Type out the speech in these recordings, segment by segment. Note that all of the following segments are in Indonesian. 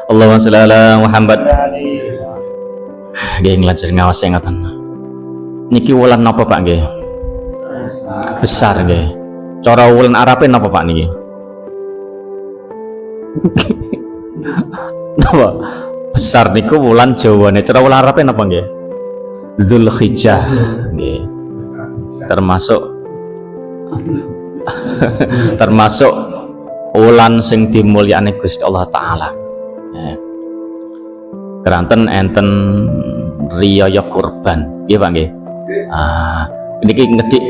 Allahumma sholli ala Muhammad. Nggih nglajar ngawase ngoten. Niki wulan napa Pak nggih? Besar nggih. Cara wulan Arabe napa Pak niki? Napa? Besar niku wulan Jawane. Cara wulan Arabe napa nggih? Dzulhijjah nggih. Termasuk wulan sing dimulyakne Gusti Allah taala. Keranten enten riyaya kurban, nggih Pak nggih. Niki ngedik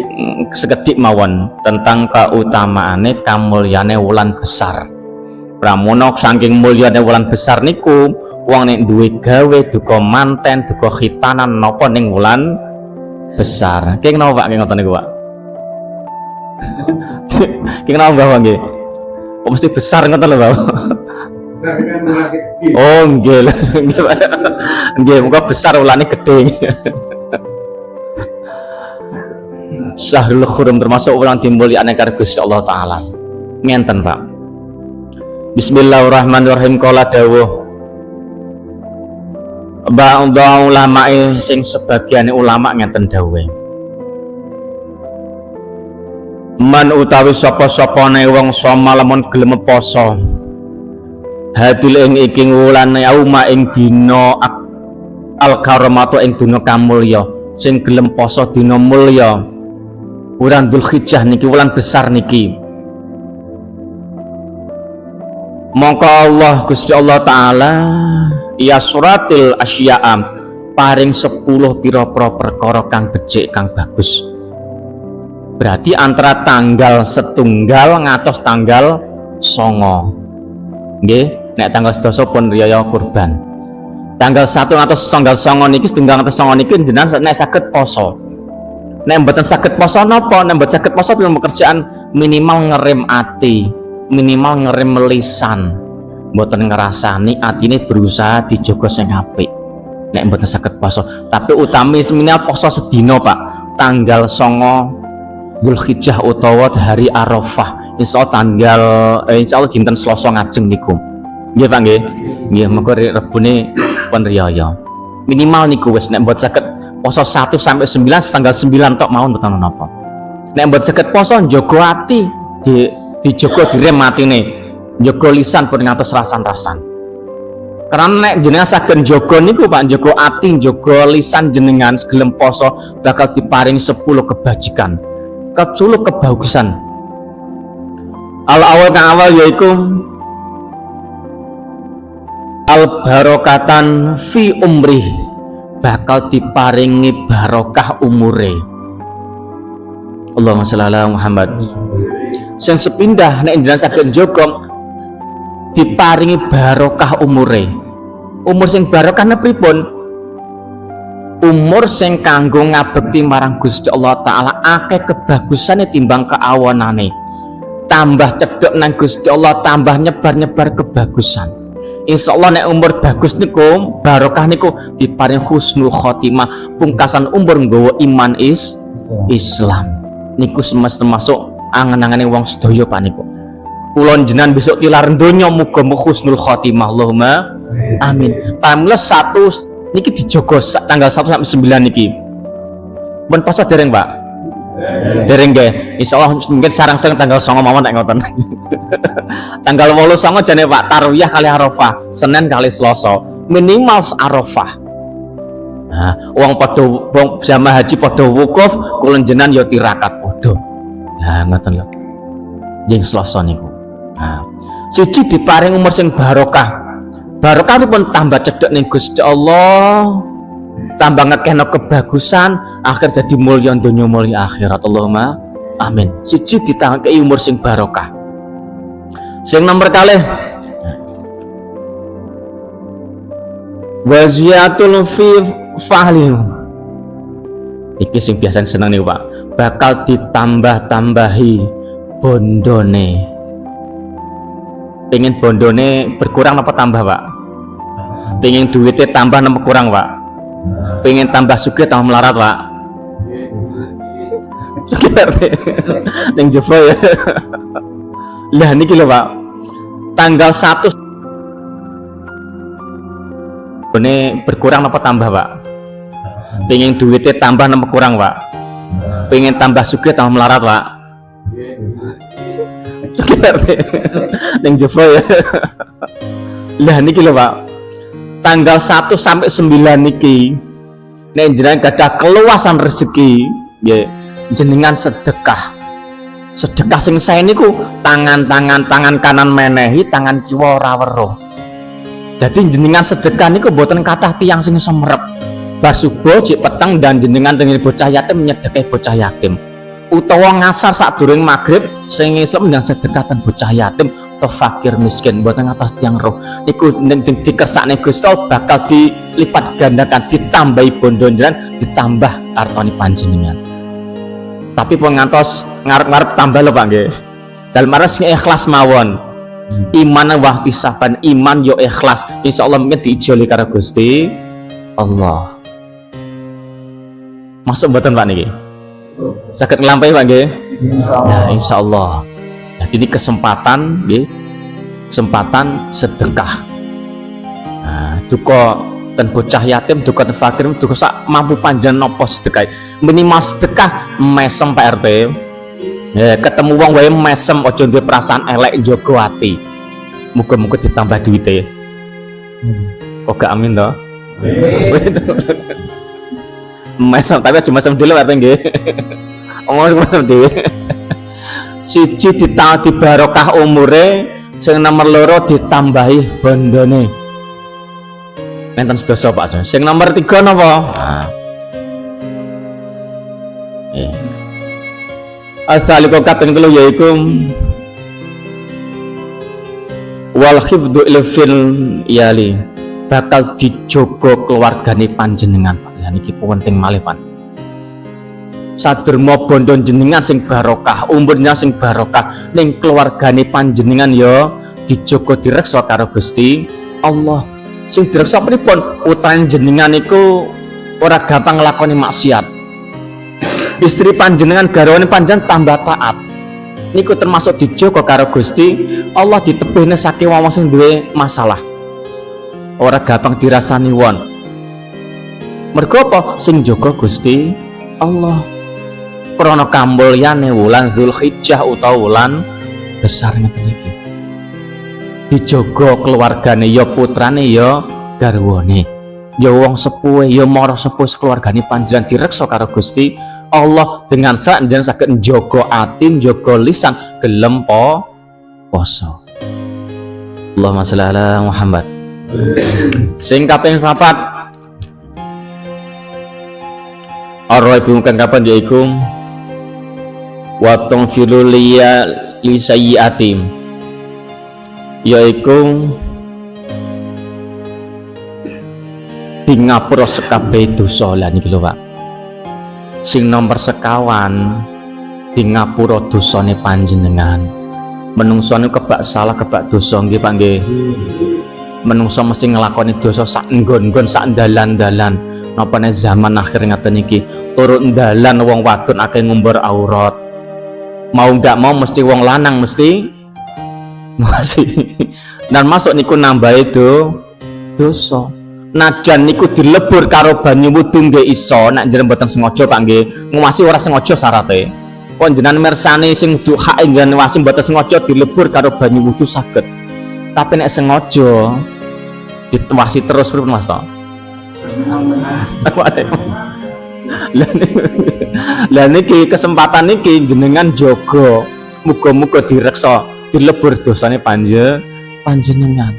sekedhik mawon tentang kautamaane kamulyane wulan besar. Pramono saking mulyane wulan besar niku wong nek duwe gawe duka manten, duka khitanan napa ning wulan besar. Nggih napa Pak nggih ngoten niku Pak? Nggih napa Pak nggih? Oh mesti besar ngoten lho Pak. Oh nggih lho nggih Pak. Nggih muga besar ulane gedhe. Syahrul Hurum termasuk ulang dimulyakne karo Gusti Allah taala. Ngenten Pak. Bismillahirrahmanirrahim. Qala dawuh ba'dha ulamae sing sebagiane ulama ngenten dawuhe. Man utawi sapa-sapane wong soma lamun gelem poso hadil ing iking wulane auma ing dina al-karamatu ing dina kamulya sing gelem poso dina mulya wulan Dzulhijjah niki wulan besar niki mongko Allah Gusti Allah taala ya suratil asya'a paring 10 pira-pira perkara kang becik kang bagus. Berarti antara tanggal setunggal ngantos tanggal 9 nggih nek tanggal 12 pun riyaya kurban. Tanggal 1 ngantos tanggal 9 niki setunggal ngantos 9 niki jenengan nek saged poso. Nek mboten saged poso napa? Nek mboten saged poso film pekerjaan minimal ngerem ati, minimal ngerem lisan. Mboten ngrasani atine berusaha dijogo sing apik. Nek mboten saged poso, tapi utami minimal poso sedina Pak. Tanggal 9 Dzulhijjah utawa hari Arafah. Insyaallah tanggal insyaallah dinten Selasa ngajeng niku. Nggih Pak nggih. Nggih mengko rebune pun riyaya. Minimal niku wis nek mboten saged poso 1 sampai 9 tanggal 9 tok mawon mboten napa. Nek mboten saged poso njogo ati dijogo direm atine. Njogo lisan pun ngantos rasan-rasan. Karena nek jenengan saged njogo niku Pak, njogo ati, njogo lisan jenengan gelem poso bakal diparingi 10 kebajikan. 10 kebagusan. Al-awal kang awal yaiku al-barokatan fi umri, bakal diparingi barokah umure. Allahumma sholli ala Muhammad. Sing sepindah nek jenengan saged njogo diparingi barokah umure. Umur sing barokah pripun? Umur sing kanggo ngabekti marang Gusti Allah taala akeh kebagusane timbang keawanane. Tambah cedhek nang Gusti Allah, tambah nyebar-nyebar kebagusan. Insyaallah nek umur bagus niku barokah niku diparing husnul khotimah, pungkasan umur nggawa iman Islam. Niku semesta masuk angen-angene wong sedaya Pak niku. Kula jenengan besok tilar donya muga husnul khotimah. Allahumma amin. Pamela 1 niki dijogo tanggal 1 sampai 9 niki. Pun poso dereng Pak? Dereng nggih. Insyaallah mungkin sareng-sareng tanggal 9 mawon nek ngoten. Tanggal 8 9 jane Pak tarwiyah kali Arafah, Senin kali Selasa. Minimal Arafah. Nah, wong padha wong jamaah haji padha wukuf, kula jenengan ya tirakat padha. Lah ngoten lho. Nggih Selasa niku. Nah, siji diparing umur sing barokah. Barokah pun tambah cedhek ning Gusti Allah, tambah ngekehno kebagusan, akhir jadi mulya donya mulya akhirat. Allahumma amin. Siji ditangkei umur sing barokah. Sing nomor kalih waziyatul fi fahli. Iki sing biasa seneng nih Pak, bakal ditambah-tambahi bondone. Pengen bondone berkurang apa tambah Pak? Pengen duitnya tambah apa kurang Pak? Pengen tambah sugih tambah melarat Pak? Sugih Neng Jepro ya. Lah niki lho Pak, tanggal 1 ini berkurang apa tambah Pak? Pengen duitnya tambah apa kurang Pak? Pengen tambah sugih tambah melarat Pak? Neng Jepro ya. Lah niki lho Pak, tanggal 1 sampai 9 niki nek jenengan gadah keluasan rezeki nggih, jenengan sedekah sing sae niku tangan kanan menehi, tangan kiwa ora weruh. Jadi jenengan sedekah niku mboten kathah tiyang sing semerep. Bar subuh cek peteng dan jenengan tengene bocah yatim nyedekai bocah yatim. Utawa ngasar sadurunge magrib sing Islam yang sedekah ten bocah yatim atau fakir miskin mboten atas tiyang roh. Niku ning dikersakne Gusti bakal dilipat gandakan, ditambahi bondo jenengan, ditambah kartone panjenengan. Tapi pengantos ngarep-ngarep tambah lho Pak nggih. Dalem aras ikhlas mawon. Iman wa ihtisaban, iman yo ikhlas, insyaallah mungkin diijoli karo Gusti Allah. Masuk mboten Pak niki? Saged nglampahi Pak nggih? Nah, insyaallah. Nah, ini kesempatan nggih. Kesempatan sedekah. Nah, duka ten bocah yatim, duka ten fakir, duka sak mampu panjenengan napa sedekah. Minimal sedekah mesem Pak RT. Ya, ketemu wong wae mesem, aja duwe perasaan elek, njaga ati. Muga-muga ditambah duwite. Kok gak amin to? Mesem tapi aja mesem dhewe apa nggih. Omong mesem dhewe. Siji di barokah umure, sing nomor loro ditambahi bondone. Enten sedasa Pak. Sing nomor 3 napa? Nah. Asaliku kaping 3 yaiku wal khifdu ilfil iyali, bakal dijogo keluargane panjenengan Pak. Ya niki penting malih Pak. Saderma bondo jenengan sing barokah, umurnya sing barokah ning keluargane panjenengan ya dijogo direksa karo Gusti Allah. Sing direksa pripun? Utane jenengan niku ora gampang nglakoni maksiat. Istri panjenengan garwane panjenengan tambah taat niku termasuk dijogo karo Gusti Allah, ditebihne saking wong sing duwe masalah ora gampang dirasani won. Mergo apa? Sing jaga Gusti Allah. Krana kamulyane wulan Dzulhijjah utawa wulan besar ngeten iki, dijogo keluargane ya putrane ya garwane ya wong sepuhe ya mara sepuh keluargane panjenengan direksa karo Gusti Allah dengan sak jenengan saged njaga ati, njaga lisan, gelem poso. Allahumma sholli ala Muhammad. Sing kaping 4 ora ibu kang kapan yaiku wa tangfilu liya li sayyiatim, yaiku di ngapura sekabeh dosa. Lah niki lho Pak, sing nomor sekawan di ngapura dosane panjenengan. Menungso niku kebak salah kebak dosa nggih Pak nggih. Menungso mesti nglakoni dosa sak nggon-nggon sak dalan-dalan. Napa nek zaman akhir ngaten iki turun dalan wong wadon akeh ngumbar aurat. Mau nggak mau mesti wong lanang mesti masih dan masuk niku nambah itu dosa. Najan niku dilebur karo banyu wudu nggih iso, nek jenengan mboten sengaja Pak nggih. Ngwasi ora sengaja syarate. Kok jenengan mirsani sing duha jenengan wasi mboten sengaja dilebur karo banyu wudu saged. Tapi nek sengaja ditwasi terus pripun Mas to? Lah niki kesempatan niki jenengan jaga, muga-muga direksa dilebur dosane panjenengan.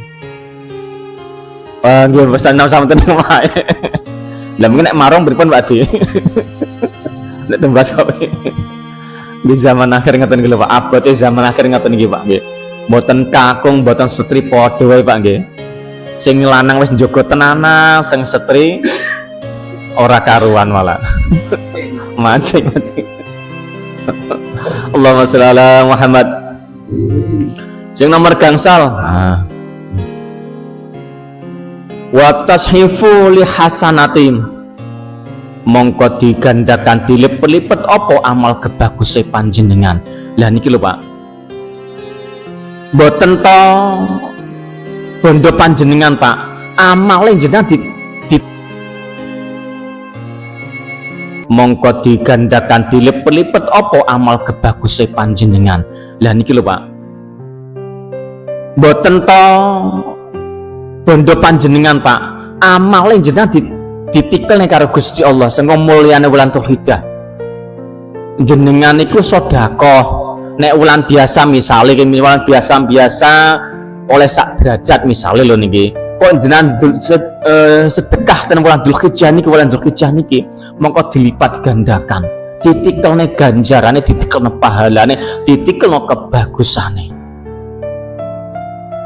Nggih pesan sampun wae. Lah mungkin nek marung pripun Pak Di? Nek tembas kok. Di zaman akhir ngaten iki lho Pak, abote zaman akhir ngaten iki Pak nggih. Mboten kakung, mboten setri padha wae Pak nggih. Sing lanang wis njaga tenanan, sing setri ora karuan malah. Mancing. Allahumma sholli ala Muhammad. Sing nomor gangsal. Wa tashifu li hasanatim, mongko digandakan dilipet-lipet apa amal kebaguse panjenengan. Lah niki lho Pak, Mboten to bondo panjenengan Pak, amale jenengan mongko digandakan dilipet-lipet apa amal kebaguse panjenengan. Lah niki lho Pak, mboten to bondo panjenengan Pak, amale jenengan ditikel nek karo Gusti Allah sing mulyane wulan Dzulhijjah. Jenengan niku sedekah nek wulan biasa misale wulan biasa oleh sak derajat misale lho niki. Kok jenengan sedekah ten wulan Dzulhijjah niki mongko dilipat gandakan, ditikelne ganjarane, ditikelne pahalane, ditikelne kebagusane.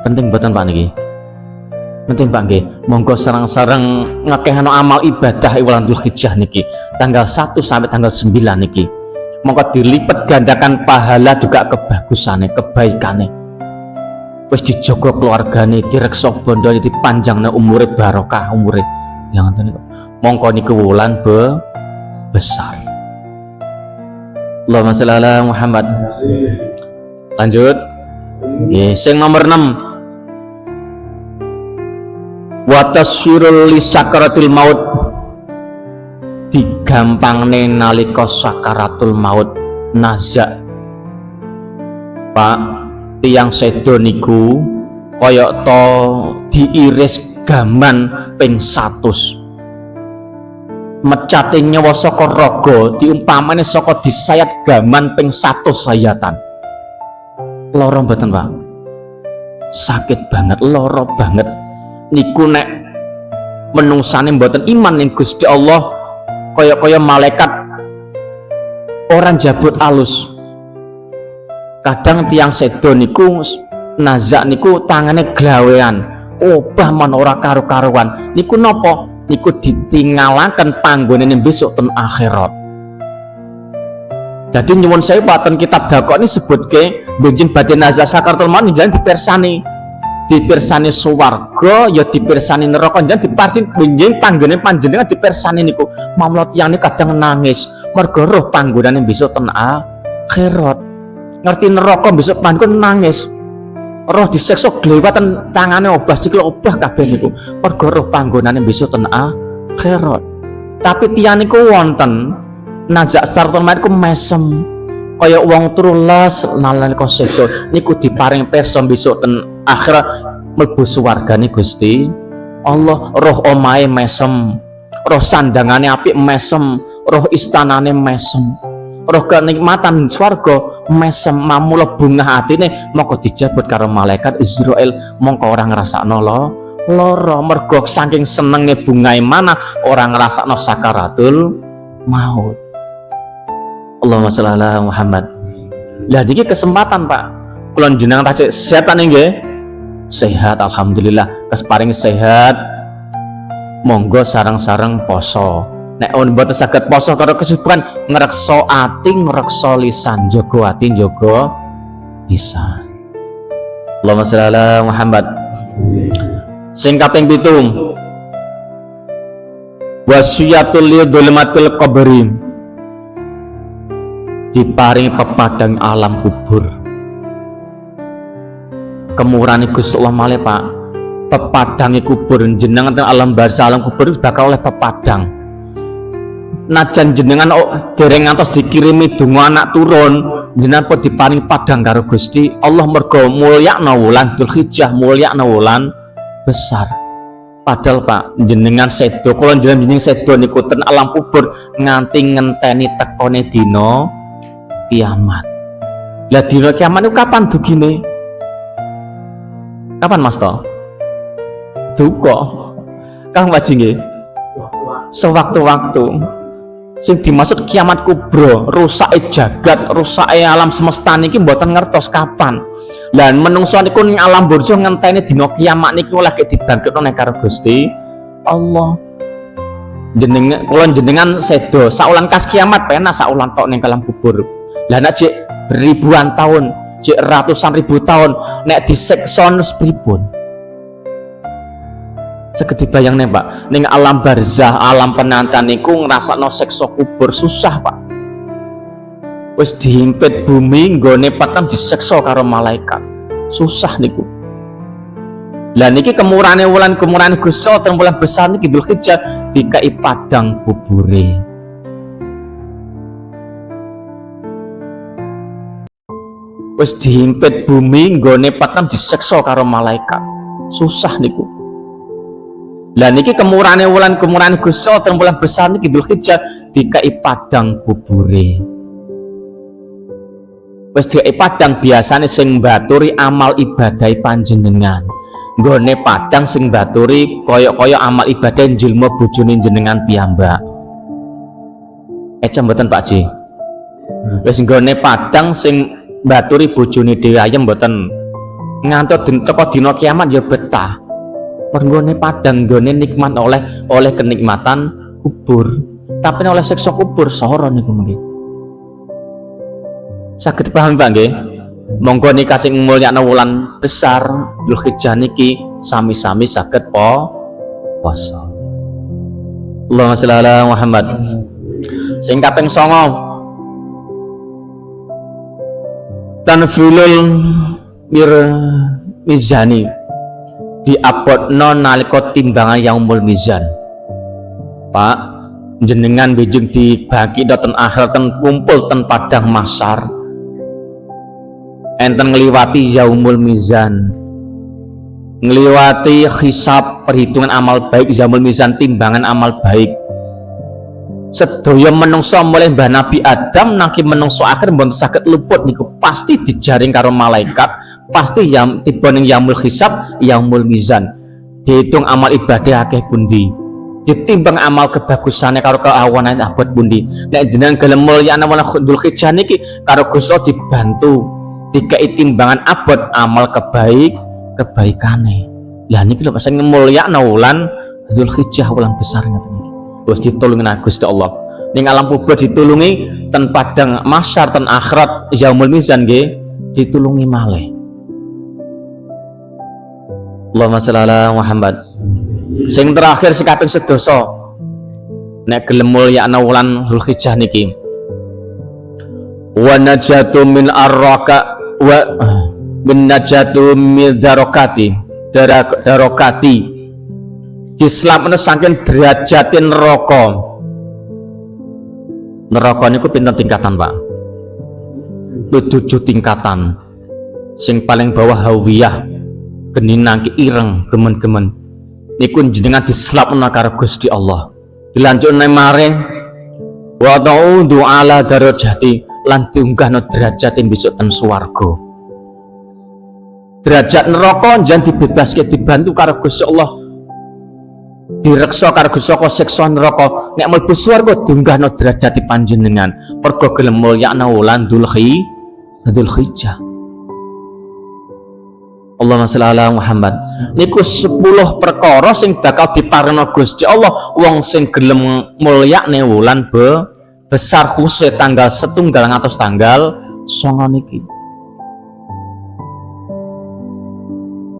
Penting mboten Pak niki? Penting Pak nggih. Monggo sareng-sareng ngakehno amal ibadah wulan Dzulhijjah niki tanggal 1 sampai tanggal 9 niki. Monggo dilipat gandakan pahala juga kebagusane, kebaikane. Wis dijogo keluargane, direksa bondo, dipanjangne umure, barokah umure. Yang ngoten niku. Mongko niku wulan besar. Allahumma sholli ala Muhammad. Lanjut. Nggih, sing nomor 6. Wa tasyirul li sakaratil maut, digampangne nalika sakaratul maut. Nazak Pak, tiyang sedo niku kaya to diiris gaman ping 100. Mecate nyawa saka raga diumpamane saka disayat gaman ping 100 sayatan. Lara mboten Pak? Sakit banget, lara banget. Niku nek menungsane mboten iman ning Gusti Allah kaya malaikat orang jabut alus. Kadang tiang sedo niku nazak niku tangane glawean, obah man ora karo-karuan. Niku napa? Niku ditinggalaken panggonane besok ten akhirat. Jadi nyuwun saya paten kitab dakok ini sebutke benjing badhe nazak sakaratul maut njenengan dipirsani swarga ya dipirsani neraka, njenengan diparing benjing panggone panjenengan dipirsani niku. Mamlot tiyang niku kadang nangis mergo roh panggonane besok ten akhirat. Ngerti neraka besok panggon nangis. Roh diseksa glewatan tangane obah sikil obah kabeh niku. Mergo roh panggonane besok ten akhirat. Tapi tiyang niku wonten nazak sarton maut ku mesem kaya wong turu les nalika sedo niku diparing pirsa besok ten akhirat mlebu swargane Gusti Allah. Roh omahe mesem, roh sandangane apik mesem, roh istanane mesem, roh kenikmatan swarga mesem, mamula bungah atine mongko dijabut karo malaikat Israil. Mongko ora ngrasakno lara mergo saking senenge bungahe mana ora ngrasakno sakaratul maut. Allahumma sholli ala Muhammad. Lah niki kesempatan Pak, kula jenengan tasik sehat nggih. Sehat alhamdulillah, kes paring sehat. Monggo sareng-sareng poso. Nek mboten saged poso karo kesibukan, ngrekso ati, ngrekso lisan, jaga ati, jaga lisan. Allahumma sholli ala Muhammad. Sing kaping 7. Wasiyatul lidulmatil qabri, diparingi pepadang alam kubur. Kemurane Gusti Allah malih Pak, pepadange kubur jenengan teng alam barzah alam kubur bakal oleh pepadang. Najan jenengan dereng ngantos dikirimi donga anak turun, jenengan pun diparing padang karo Gusti Allah mergo mulyakna wulan Dzulhijjah, mulyakna wulan besar. Padahal Pak, jenengan sedo, kula jenengan sedo niku ten alam kubur nganti ngenteni tekone dina kiamat. Lah dina kiamat niku kapan dugine? Kapan Mas to? Duka. Kang wajinge sewaktu-waktu. Sing dimaksud kiamat kubra, rusake jagat, rusake alam semesta niki mboten ngertos kapan. Lah menungso niku ning alam burjo ngenteni dina kiamat niku lagi dibangkitno nek karo Gusti Allah. Jenengan sedo saulan kas kiamat penak saulan tok ning alam kubur. Lah nek cek ribuan tahun, cek ratusan ribu tahun nek disiksa pripun? Segede bayang nih Pak, ning alam barzah, alam penantan niku ngrasakno siksa kubur susah Pak. Wis dihimpit bumi nggone patem disiksa karo malaikat. susah niku. Lah niki kemurahane wulan Gusti Allah teng bulan besar niki Dzulhijjah dikai padang bubure. Wis dihimpit bumi nggone patam diseksa karo malaikat. Susah niku. Lah niki kemurahane wulan Gusti Allah teng bulan besar niki Dzulhijjah dikai padang bubure. Wis dikai padang biasane sing mbaturi amal ibadah panjenengan. Nggone padang sing baturi kaya-kaya amal ibadah njilma bojone jenengan piyambak. Ecem mboten Pak Ji. Wis nggone padang sing baturi bojone dhewe ayem mboten ngantos teko dina kiamat ya betah. Pernggone padang nggone nikmat oleh kenikmatan kubur. Tapi oleh siksa kubur sora niku mengki. Saged paham Pak nggih? Monggo nika sing mulyakna wulan besar Dzulhijjah niki sami-sami saged poso. Allahumma sholli ala Muhammad. Sing kaping 9 tanfilul mizani diabotno nalika timbangan yaumul mizan. Pak, jenengan bijeng dibagi ten akhirat ten kumpul ten padang mahsyar. Enten ngliwati yaumul mizan, ngliwati hisab perhitungan amal baik, yaumul mizan timbangan amal baik. Sedaya menungso mulai Mbah Nabi Adam nangki menungso akhir mboten saged luput niku pasti dijaring karo malaikat, pasti tiba ning yaumul hisab, yaumul mizan. Dihitung amal ibadah akeh pundi, ditimbang amal kebagusannya karo keawanan abot pundi. Nek jenengan gelem mulyakna wulan Dzulhijjah niki karo Gusti Allah dibantu dikai timbangan abot amal kebaikane. Lah niki lho sing mulyakna wulan Dzulhijjah wulan besar ngoten niki. Wis ditulungi Gusti Allah. Ning alam kubur ditulungi ten padang mahsyar ten akhirat yaumul mizan nggih ditulungi malih. Allahumma sholli ala Muhammad. Sing terakhir sing kaping 11 nek gelem mulyakna wulan Dzulhijjah niki wa najatu min arraka wa min najatu min darokati diselametna saking derajatin neraka. Neraka niku pinten tingkatan Pak? 7 tingkatan. Sing paling bawah hawiyah geni nangki ireng gemen-gemen niku jenengan diselapna karo Gusti Allah. Dilanjutne maring wa ta'udu ala darajati lan diunggahno derajate besok ten swarga. Derajat neraka jan dibebaske dibantu karo Gusti Allah. Direksa karo Gusti Allah siksa neraka. Nek mlebu swarga diunggahno derajate panjenengan. Pergo gelem mulyakna wulan Dzulhijjah. Allahumma sholli ala Muhammad. Niku 10 perkara sing bakal diparingna Gusti Allah wong sing gelem mulyakne wulan besar khusus tanggal setunggal ngantos tanggal 9 niki.